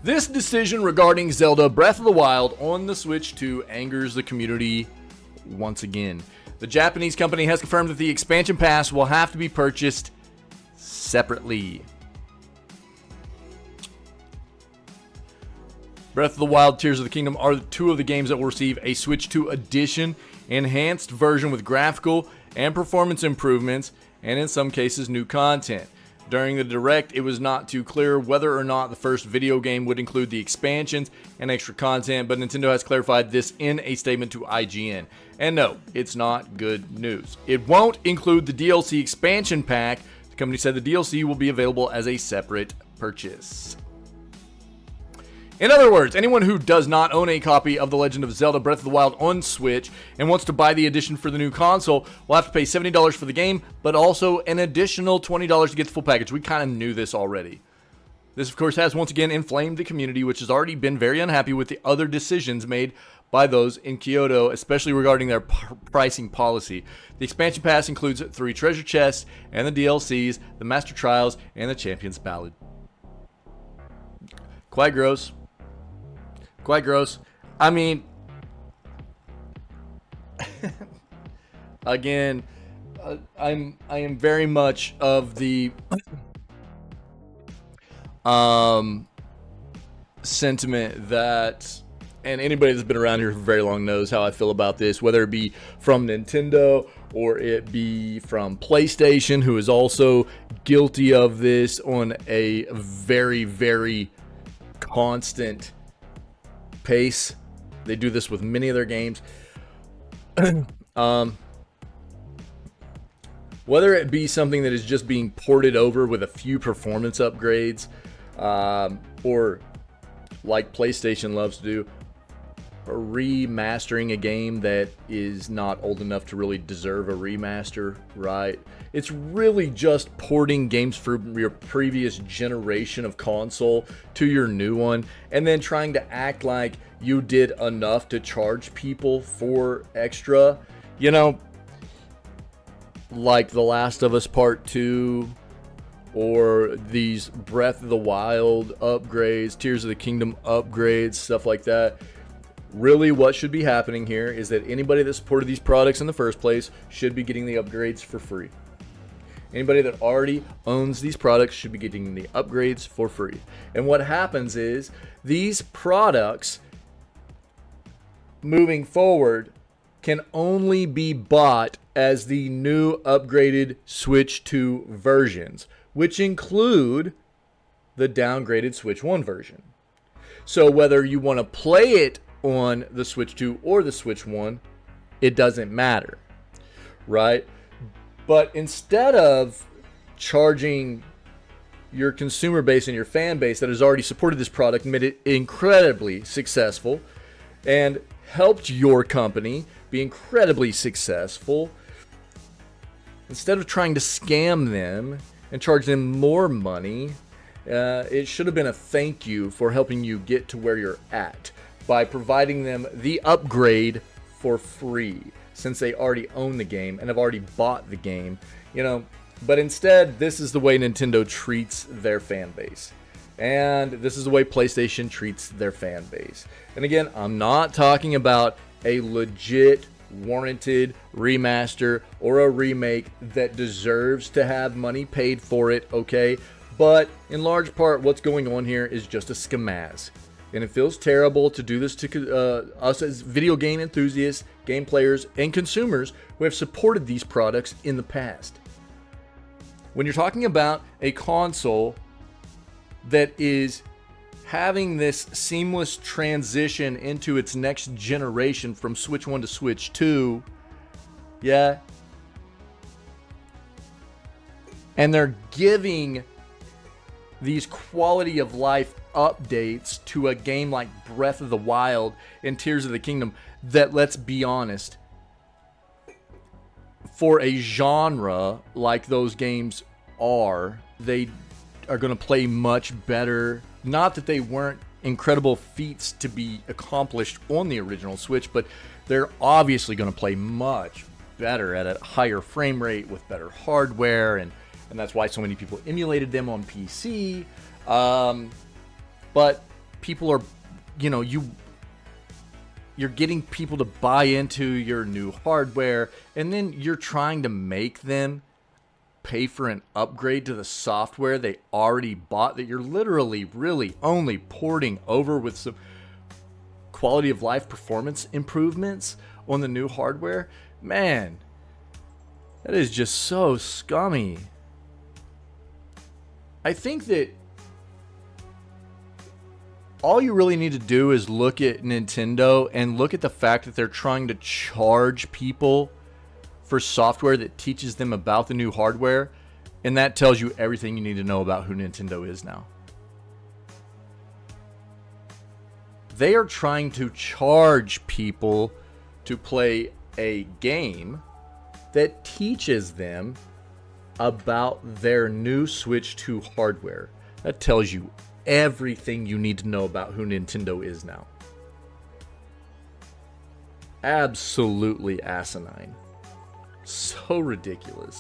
This decision regarding Zelda Breath of the Wild on the Switch 2 angers the community once again. The Japanese company has confirmed that the expansion pass will have to be purchased separately. Breath of the Wild, Tears of the Kingdom are two of the games that will receive a Switch 2 edition, enhanced version with graphical and performance improvements, and in some cases new content. During the Direct, it was not too clear whether or not the first video game would include the expansions and extra content, but Nintendo has clarified this in a statement to IGN. And no, it's not good news. It won't include the DLC expansion pack. The company said the DLC will be available as a separate purchase. In other words, anyone who does not own a copy of The Legend of Zelda Breath of the Wild on Switch and wants to buy the edition for the new console will have to pay $70 for the game, but also an additional $20 to get the full package. We kind of knew this already. This, of course, has once again inflamed the community, which has already been very unhappy with the other decisions made by those in Kyoto, especially regarding their pricing policy. The expansion pass includes 3 treasure chests and the DLCs, the Master Trials, and the Champion's Ballad. Quite gross. Quite gross. I mean, again, I am very much of the sentiment that, and anybody that's been around here for very long knows how I feel about this, whether it be from Nintendo or it be from PlayStation, who is also guilty of this on a very, very constant pace. They do this with many of their games. Whether it be something that is just being ported over with a few performance upgrades, or like PlayStation loves to do, remastering a game that is not old enough to really deserve a remaster, right? It's really just porting games from your previous generation of console to your new one, and then trying to act like you did enough to charge people for extra, you know, like The Last of Us Part 2, or these Breath of the Wild upgrades, Tears of the Kingdom upgrades, stuff like that. Really, what should be happening here is that anybody that supported these products in the first place should be getting the upgrades for free. Anybody that already owns these products should be getting the upgrades for free. And what happens is these products moving forward can only be bought as the new upgraded Switch 2 versions, which include the downgraded Switch 1 version. So whether you want to play it on the Switch 2 or the Switch 1, it doesn't matter, right? But instead of charging your consumer base and your fan base that has already supported this product, made it incredibly successful, and helped your company be incredibly successful, instead of trying to scam them and charge them more money, it should have been a thank you for helping you get to where you're at by providing them the upgrade for free, since they already own the game and have already bought the game, you know. But instead, this is the way Nintendo treats their fan base, and this is the way PlayStation treats their fan base. And again, I'm not talking about a legit warranted remaster or a remake that deserves to have money paid for it, okay? But in large part, what's going on here is just a scamaz. And it feels terrible to do this to us as video game enthusiasts, game players, and consumers who have supported these products in the past. When you're talking about a console that is having this seamless transition into its next generation from Switch 1 to Switch 2, yeah, and they're giving these quality of life updates to a game like Breath of the Wild and Tears of the Kingdom that, let's be honest, for a genre like those games are, they are going to play much better. Not that they weren't incredible feats to be accomplished on the original Switch, but they're obviously going to play much better at a higher frame rate with better hardware, and that's why so many people emulated them on PC. but people are, you know, you're getting people to buy into your new hardware, and then you're trying to make them pay for an upgrade to the software they already bought that you're literally really only porting over with some quality of life performance improvements on the new hardware. Man, that is just so scummy. I think that all you really need to do is look at Nintendo and look at the fact that they're trying to charge people for software that teaches them about the new hardware, and that tells you everything you need to know about who Nintendo is now. They are trying to charge people to play a game that teaches them about their new Switch 2 hardware. That tells you everything you need to know about who Nintendo is now. Absolutely asinine. So ridiculous.